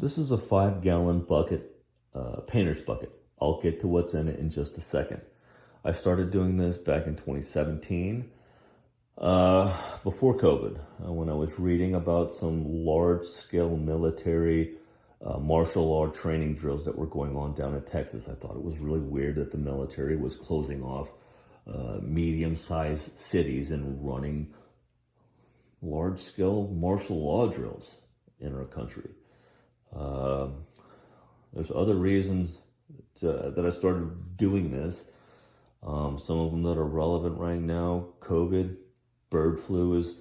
This is a 5-gallon bucket, painter's bucket. I'll get to what's in it in just a second. I started doing this back in 2017, before COVID, when I was reading about some large-scale military martial law training drills that were going on down in Texas. I thought it was really weird that the military was closing off medium-sized cities and running large-scale martial law drills in our country. There's other reasons that I started doing this. Some of them that are relevant right now: COVID, bird flu is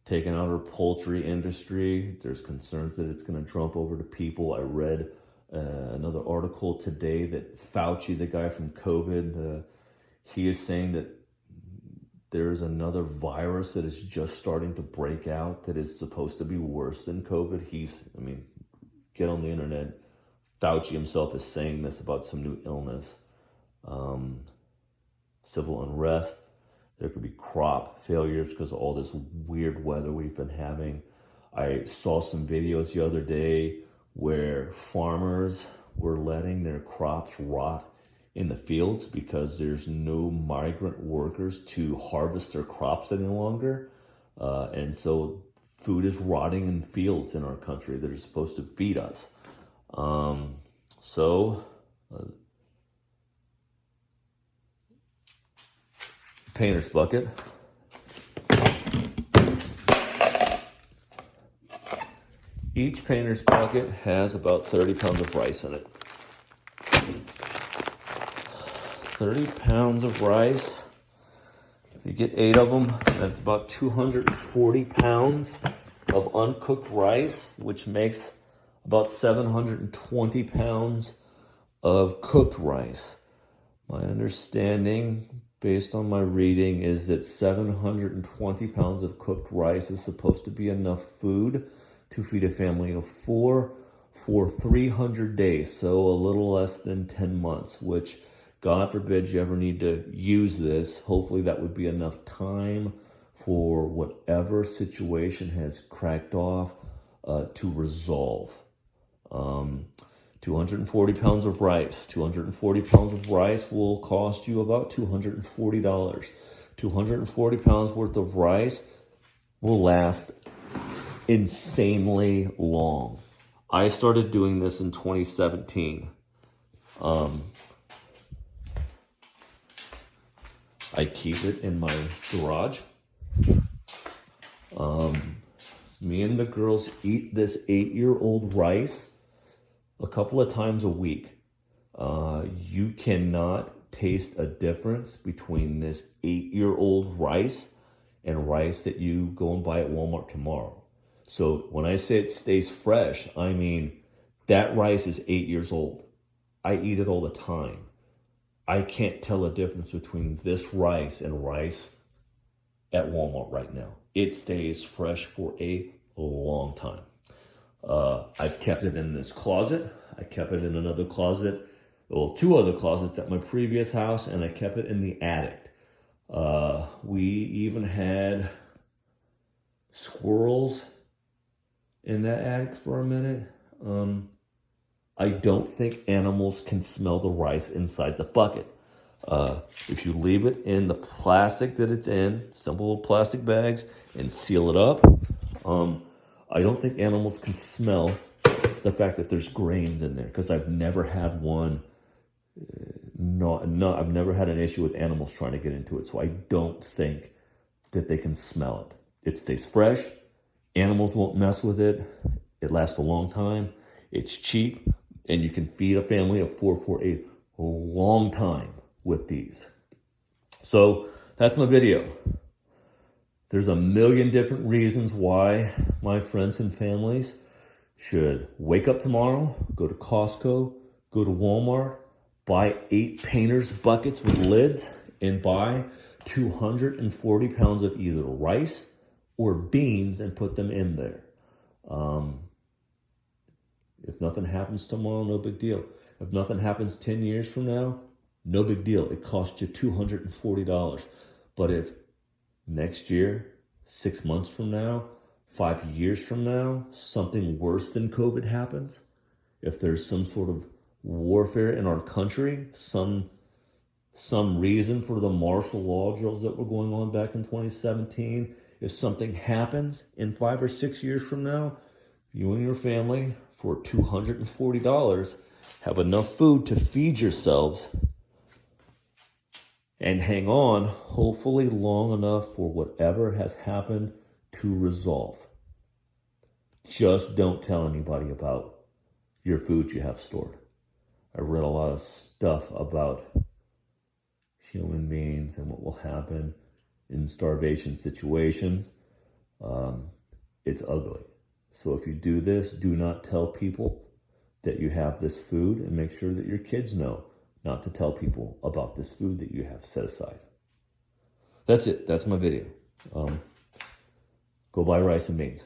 taking out our poultry industry. There's concerns that it's going to jump over to people. I read another article today that Fauci, the guy from COVID, he is saying that there's another virus that is just starting to break out that is supposed to be worse than COVID. Get on the internet. Fauci himself is saying this about some new illness. Civil unrest. There could be crop failures because of all this weird weather we've been having. I saw some videos the other day where farmers were letting their crops rot in the fields because there's no migrant workers to harvest their crops any longer. And so food is rotting in fields in our country that are supposed to feed us. Painter's bucket. Each painter's bucket has about 30 pounds of rice in it. 30 pounds of rice. If you get 8 of them, that's about 240 pounds of uncooked rice, which makes about 720 pounds of cooked rice. My understanding, based on my reading, is that 720 pounds of cooked rice is supposed to be enough food to feed a family of 4 for 300 days, so a little less than 10 months, which, God forbid you ever need to use this. Hopefully that would be enough time for whatever situation has cracked off to resolve. 240 pounds of rice. 240 pounds of rice will cost you about $240. 240 pounds worth of rice will last insanely long. I started doing this in 2017. I keep it in my garage. Me and the girls eat this 8-year-old rice a couple of times a week. You cannot taste a difference between this 8-year-old rice and rice that you go and buy at Walmart tomorrow. So when I say it stays fresh, I mean that rice is 8 years old. I eat it all the time. I can't tell a difference between this rice and rice at Walmart right now. It stays fresh for a long time. I've kept it in this closet. I kept it in another closet, well, 2 other closets at my previous house, and I kept it in the attic. We even had squirrels in that attic for a minute. I don't think animals can smell the rice inside the bucket. If you leave it in the plastic that it's in, simple plastic bags, and seal it up, I don't think animals can smell the fact that there's grains in there, because I've never had one. I've never had an issue with animals trying to get into it, so I don't think that they can smell it. It stays fresh. Animals won't mess with it. It lasts a long time. It's cheap, and you can feed a family of 4 for a long time with these. So that's my video. There's a million different reasons why my friends and families should wake up tomorrow, go to Costco, go to Walmart, buy 8 painter's buckets with lids, and buy 240 pounds of either rice or beans and put them in there. If nothing happens tomorrow, no big deal. If nothing happens 10 years from now, no big deal. It cost you $240. But if next year, 6 months from now, 5 years from now, something worse than COVID happens, if there's some sort of warfare in our country, some reason for the martial law drills that were going on back in 2017, if something happens in 5 or 6 years from now, you and your family for $240 have enough food to feed yourselves and hang on, hopefully long enough for whatever has happened to resolve. Just don't tell anybody about your food you have stored. I read a lot of stuff about human beings and what will happen in starvation situations. It's ugly. So if you do this, do not tell people that you have this food, and make sure that your kids know not to tell people about this food that you have set aside. That's it. That's my video. Go buy rice and beans.